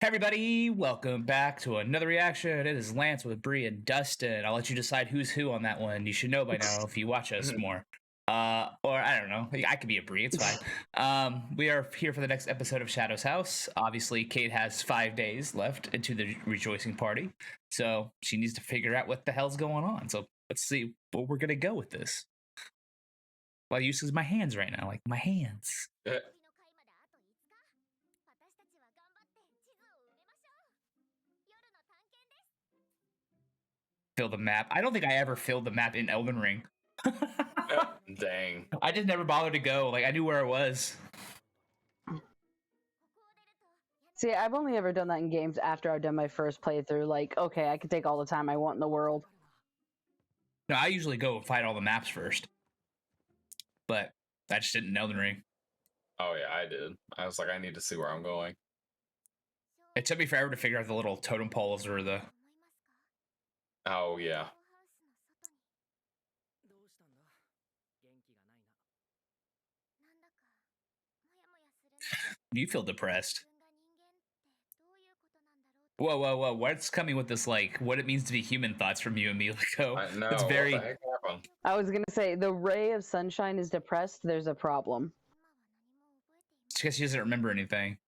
Hey everybody, welcome back to another reaction. It is Lance with Bree and Dustin. I'll let you decide who's who on that one. You should know by now if you watch us more. Or I don't know. I could be a Bree, it's fine. We are here for the next episode of Shadow's House. Obviously, Kate has 5 days left into the rejoicing party. So she needs to figure out what the hell's going on. So let's see where we're gonna go with this. Well, I use my hands right now, like my hands. Fill the map. I don't think I ever filled the map in Elden Ring. Dang. I just never bothered to go. Like I knew where it was. See, I've only ever done that in games after I've done my first playthrough. Like, okay, I can take all the time I want in the world. No, I usually go fight all the maps first. But I just didn't know the ring. Oh yeah, I did. I was like, I need to see where I'm going. It took me forever to figure out the little totem poles or the. Oh yeah. You feel depressed. Whoa, whoa, whoa! What's coming with this? Like, what it means to be human thoughts from you and me? Like, oh, I know. it's very. What the heck happened? I was gonna say, the ray of sunshine is depressed. There's a problem. It's because she doesn't remember anything.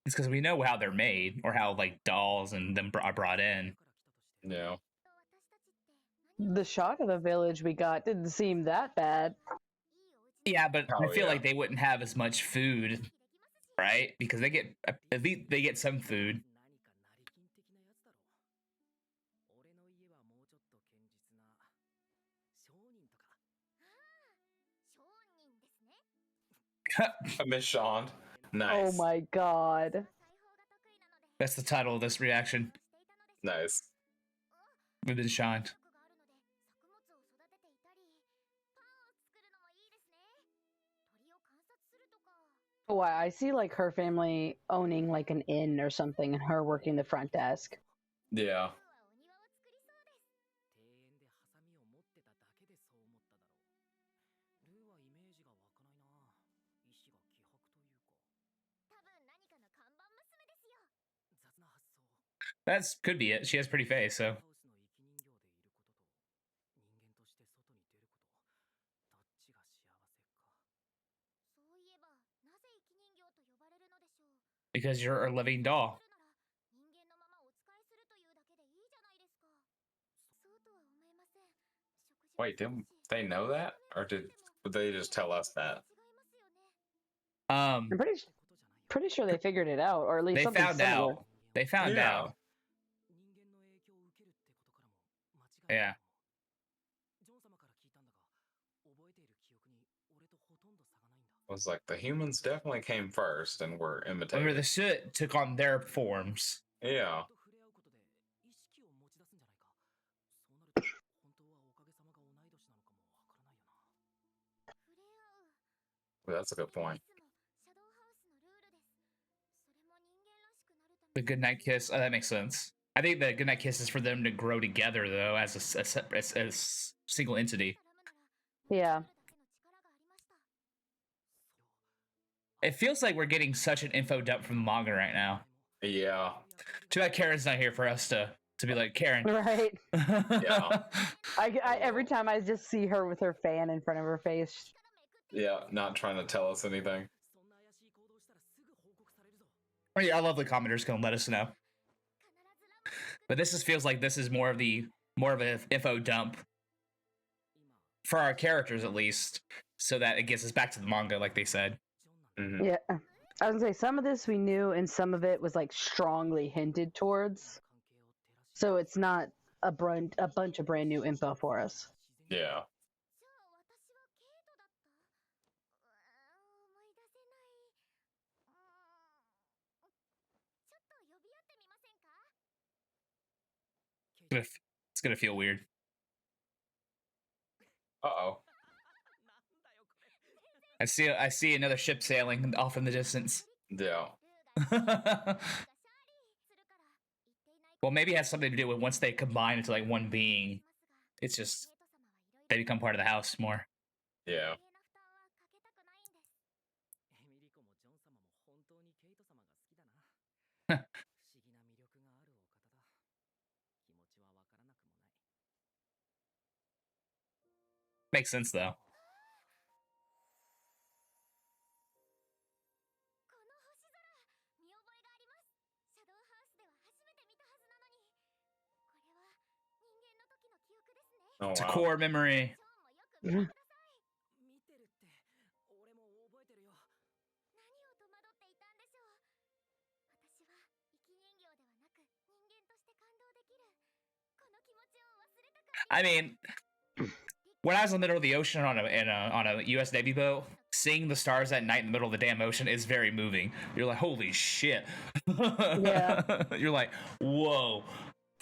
It's because we know how they're made, or how like dolls and them are brought in. Yeah. The shock of the village we got didn't seem that bad. Yeah, but I feel yeah. like they wouldn't have as much food, right? Because they get at least they get some food. Miss Sean. Nice. Oh my god. That's the title of this reaction. Nice. We've been shined. Oh, I see like her family owning like an inn or something and her working the front desk. Yeah. That's could be it. She has pretty face, so. Because you're a living doll. Wait, didn't they know that, or did they just tell us that? I'm pretty sure they figured it out, or at least They something found similar. out. They found out. Yeah. I was like, the humans definitely came first and were imitated. Remember, the shit took on their forms. Yeah. That's a good point. The goodnight kiss. Oh, that makes sense. I think the goodnight kiss is for them to grow together, though, as a separate, as single entity. Yeah. It feels like we're getting such an info dump from the manga right now. Yeah. Too bad Karen's not here for us to be like, Karen. Right. Yeah. I every time I just see her with her fan in front of her face. Yeah, not trying to tell us anything. Oh, yeah, our lovely commenters can let us know. But this feels like this is more of an info dump for our characters, at least, so that it gets us back to the manga, like they said. Mm-hmm. Yeah. I was gonna say some of this we knew and some of it was like strongly hinted towards. So it's not a bunch of brand new info for us. Yeah. It's gonna feel weird. Uh-oh. I see another ship sailing off in the distance. Yeah. Well, maybe it has something to do with once they combine into like one being, it's just they become part of the house more. Yeah. Makes sense though. Oh, It's a wow. core memory. I mean, when I was in the middle of the ocean on a U.S. Navy boat, seeing the stars at night in the middle of the damn ocean is very moving. You're like, holy shit. Yeah. You're like, whoa.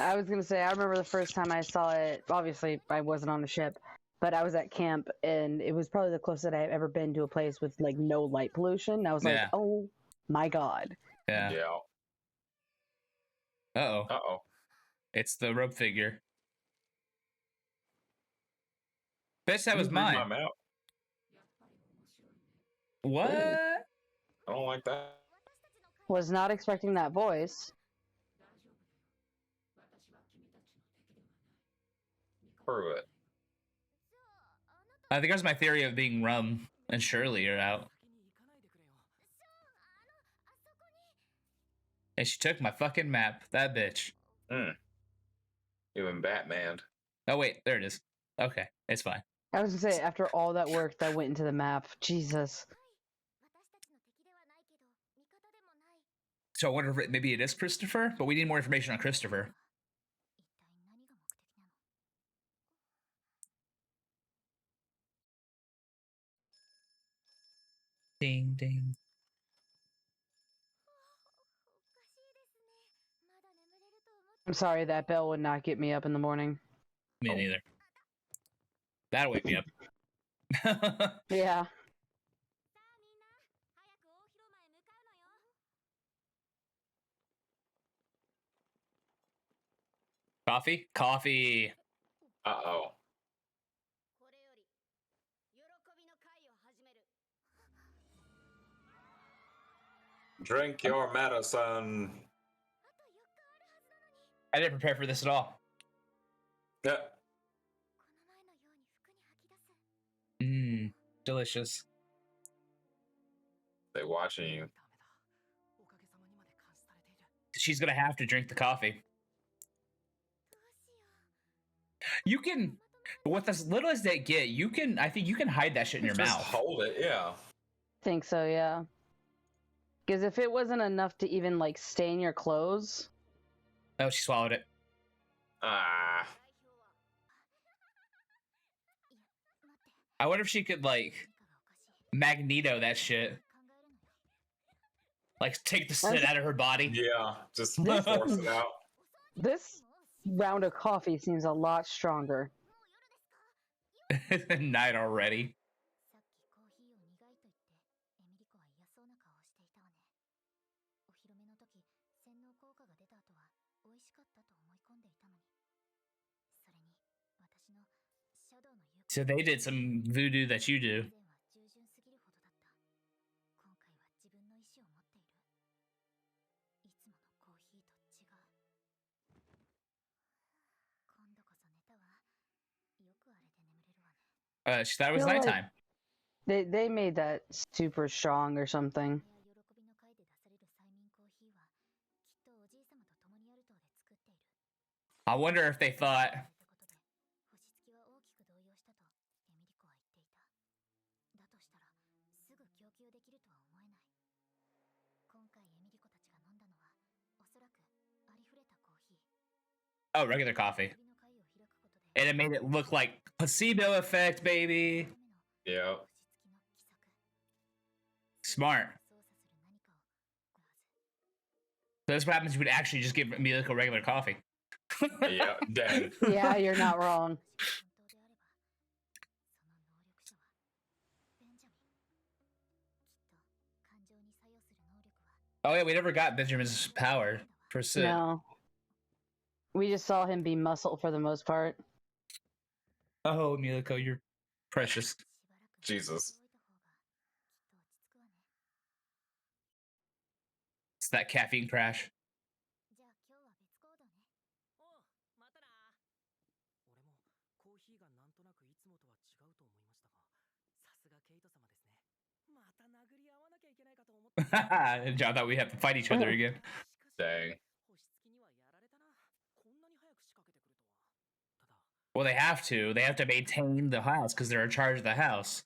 I was gonna say, I remember the first time I saw it. Obviously, I wasn't on a ship, but I was at camp, and it was probably the closest I've ever been to a place with like no light pollution. I was like, Yeah. oh my god. Yeah. Yeah. Uh-oh. Uh-oh. It's the rope figure. Bitch, that was Read my mine. mouth. What? I don't like that. Was not expecting that voice. Prove it. I think that's my theory of being Rum and Shirley are out. And she took my fucking map. That bitch. Even Batman. Oh, wait. There it is. Okay. It's fine. I was gonna say, after all that work that went into the map, Jesus. So I wonder if maybe it is Christopher, but we need more information on Christopher. Ding, ding. I'm sorry, that bell would not get me up in the morning. Me neither. That'll wake me up. Yeah. Coffee? Coffee. Uh-oh. Drink your medicine. I didn't prepare for this at all. Yeah. Mmm. Delicious. They watching you. She's gonna have to drink the coffee. You can, with as little as they get, you can. I think you can hide that shit in your Just mouth. hold it, yeah. Think so, yeah. Because if it wasn't enough to even like stain your clothes. Oh, she swallowed it. Ah. I wonder if she could like Magneto that shit. Like take the shit out of her body. Yeah. Just This- force it out. This round of coffee seems a lot stronger. Night already. So they did some voodoo that you do. She thought it was Feel like- nighttime. They made that super strong or something. I wonder if they thought, oh, regular coffee. And it made it look like placebo effect, baby. Yeah. Smart. So that's what happens if you would actually just give me like a regular coffee. Yeah. Dead. Yeah, you're not wrong. Oh yeah, we never got Benjamin's power per se. No. We just saw him be muscle for the most part. Oh, Miliko, you're precious. Jesus. It's that caffeine crash. John thought we'd have to fight each other again. Dang. Well, they have to. They have to maintain the house because they're in charge of the house.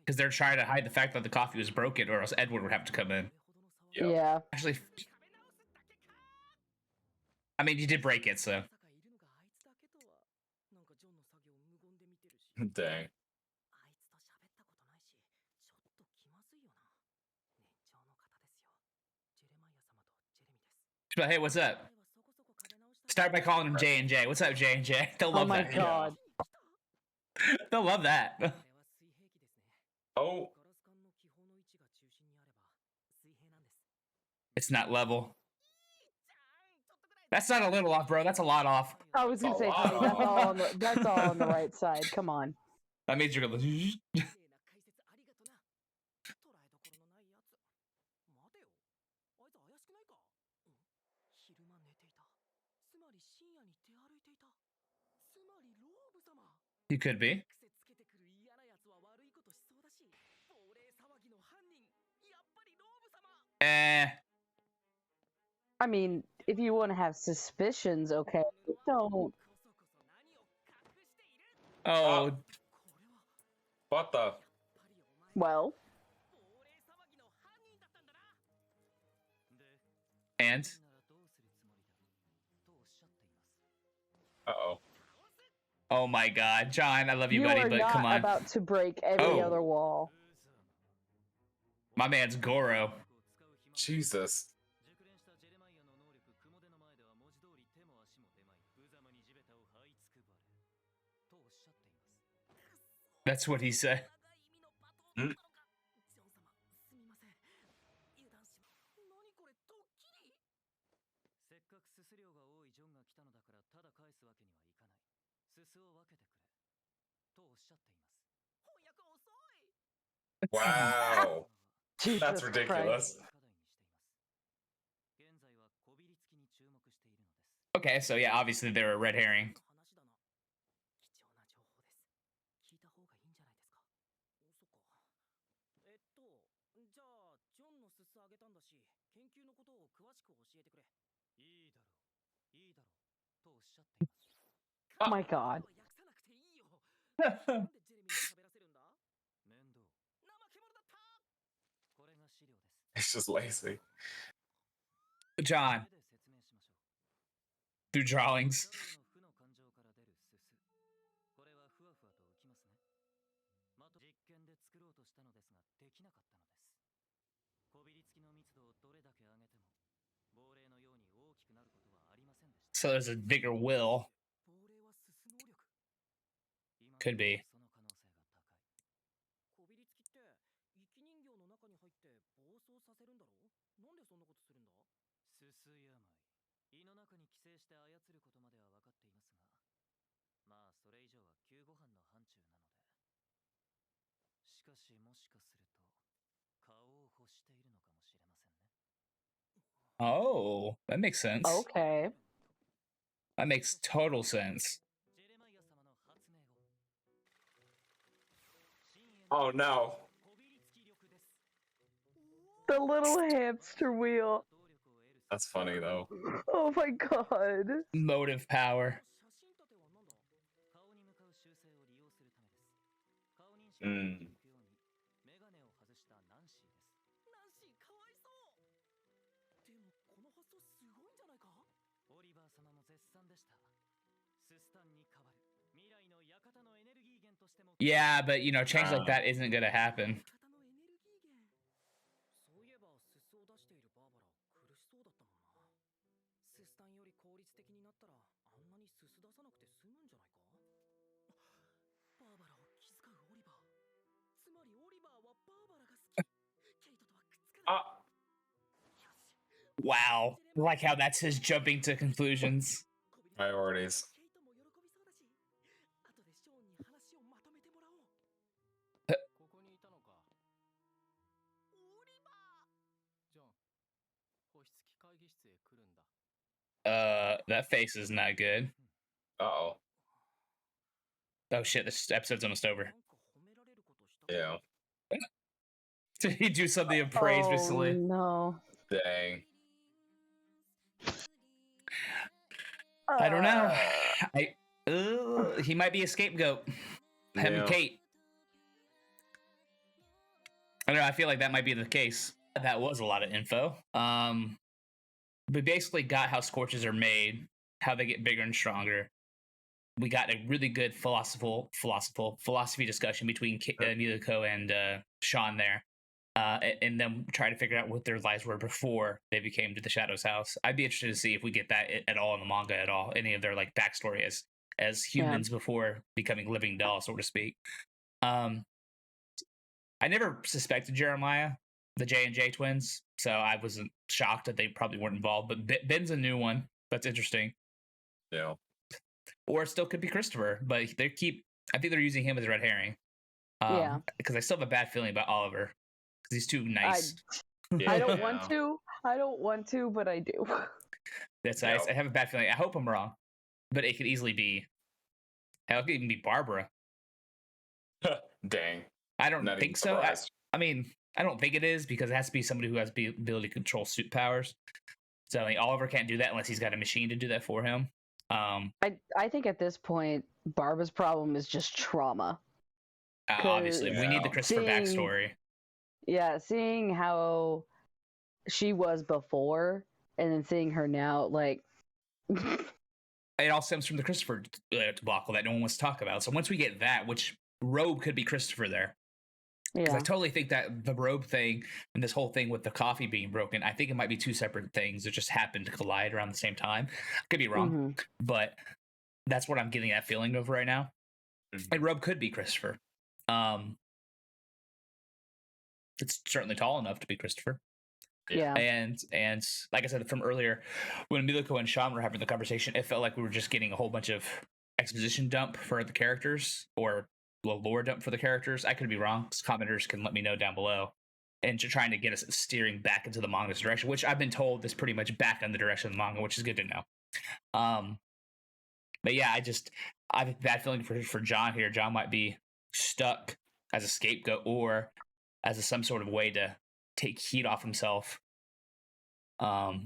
Because they're trying to hide the fact that the coffee was broken, or else Edward would have to come in. Yep. Yeah. Actually, I mean, you did break it, so. Dang. But hey, what's up? Start by calling him J and J. What's up, J and J? They'll Oh love my that. god. They'll love that. Oh, It's not level. That's not a little off, bro. That's a lot off. I was gonna A say, lot honey, that's off. all on the that's all on the right side. Come on. That means you're gonna. You could be. Eh. I mean, if you want to have suspicions, okay, don't. Oh, what the? Well, and Uh-oh. oh my God, John, I love you, you buddy, are but not come on, about to break every Oh. other wall. my man's Goro. Jesus. That's what he said. Hmm? Wow. Jesus That's ridiculous. Christ. Okay, so yeah, obviously they were a red herring. Oh my god. It's just lazy. John, through drawings. So there's a bigger will. Could be. Oh, that makes sense. Okay. That makes total sense. Oh no. The little hamster wheel. That's funny though. Oh my god. Motive power. Mm. Yeah, but you know, change like that isn't gonna happen. Ah. Wow. Like how that's his jumping to conclusions. Priorities. That face is not good. Uh-oh. Oh shit, this episode's almost over. Yeah. Did he do something of praise Oh recently? no. Dang. I don't know. Uh, He might be a scapegoat. Him and Yeah. Kate. I don't know. I feel like that might be the case. That was a lot of info. We basically got how scorches are made, how they get bigger and stronger. We got a really good philosophy discussion between Niliko and Sean there, and then try to figure out what their lives were before they became to the Shadows House. I'd be interested to see if we get that at all in the manga at all, any of their like backstory as humans before becoming living dolls, so to speak. I never suspected Jeremiah, the J&J twins, so I wasn't shocked that they probably weren't involved. But Ben's a new one. That's interesting. Yeah. Or it still could be Christopher, but I think they're using him as a red herring. Yeah. Because I still have a bad feeling about Oliver because he's too nice. I don't want to. I don't want to, but I do. I have a bad feeling. I hope I'm wrong, but it could easily be. Hell, it could even be Barbara. Dang. I don't Not think even so. surprised. I mean, I don't think it is because it has to be somebody who has the ability to control suit powers. So I mean, Oliver can't do that unless he's got a machine to do that for him. I think at this point, Barbara's problem is just trauma. Obviously, we need the Yeah. Christopher backstory. Yeah, seeing how she was before and then seeing her now, like. It all stems from the Christopher debacle that no one wants to talk about. So once we get that, which robe could be Christopher there? Because I totally think that the robe thing and this whole thing with the coffee being broken, I think it might be two separate things that just happened to collide around the same time. I could be wrong, but that's what I'm getting that feeling of right now. And robe could be Christopher. It's certainly tall enough to be Christopher. Yeah. And like I said from earlier, when Miliko and Sean were having the conversation, it felt like we were just getting a whole bunch of exposition dump for the characters or lore dump for the characters. I could be wrong. Commenters can let me know down below. And trying to get us steering back into the manga's direction, which I've been told is pretty much back in the direction of the manga, which is good to know. But yeah, I have a bad feeling for John here. John might be stuck as a scapegoat or as some sort of way to take heat off himself, or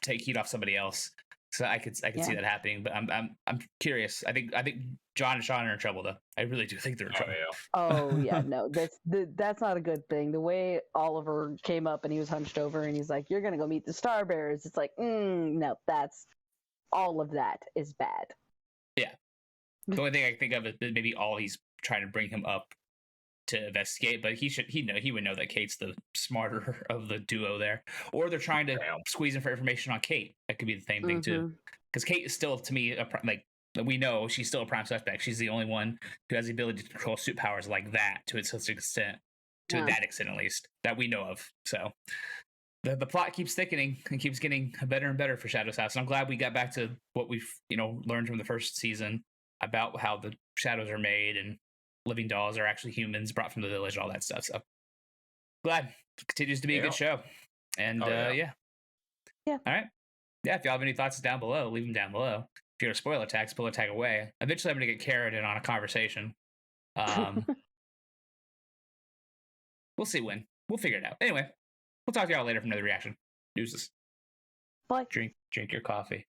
take heat off somebody else. So I could see that happening, but I'm curious. I think John and Sean are in trouble though. I really do think they're in trouble. Oh yeah, no, that's not a good thing. The way Oliver came up and he was hunched over and he's like, "You're gonna go meet the Star Bears." It's like, no, that's all of that is bad. Yeah, the only thing I can think of is maybe he's trying to bring him up to investigate, but he would know that Kate's the smarter of the duo there, or they're trying to squeeze in for information on Kate. That could be the same thing too, because Kate is still, to me, like we know she's still a prime suspect. She's the only one who has the ability to control suit powers like that to such an extent, that extent at least, that we know of. So the plot keeps thickening and keeps getting better and better for Shadow's House. And I'm glad we got back to what we've learned from the first season about how the shadows are made and living dolls are actually humans brought from the village, all that stuff. So glad it continues to be a good show. And yeah. All right. Yeah, if y'all have any thoughts down below, leave them down below. If you're a spoiler tag away. Eventually I'm gonna get Karen in on a conversation. We'll see when. We'll figure it out. Anyway, we'll talk to y'all later for another reaction. Deuces. Bye. Drink your coffee.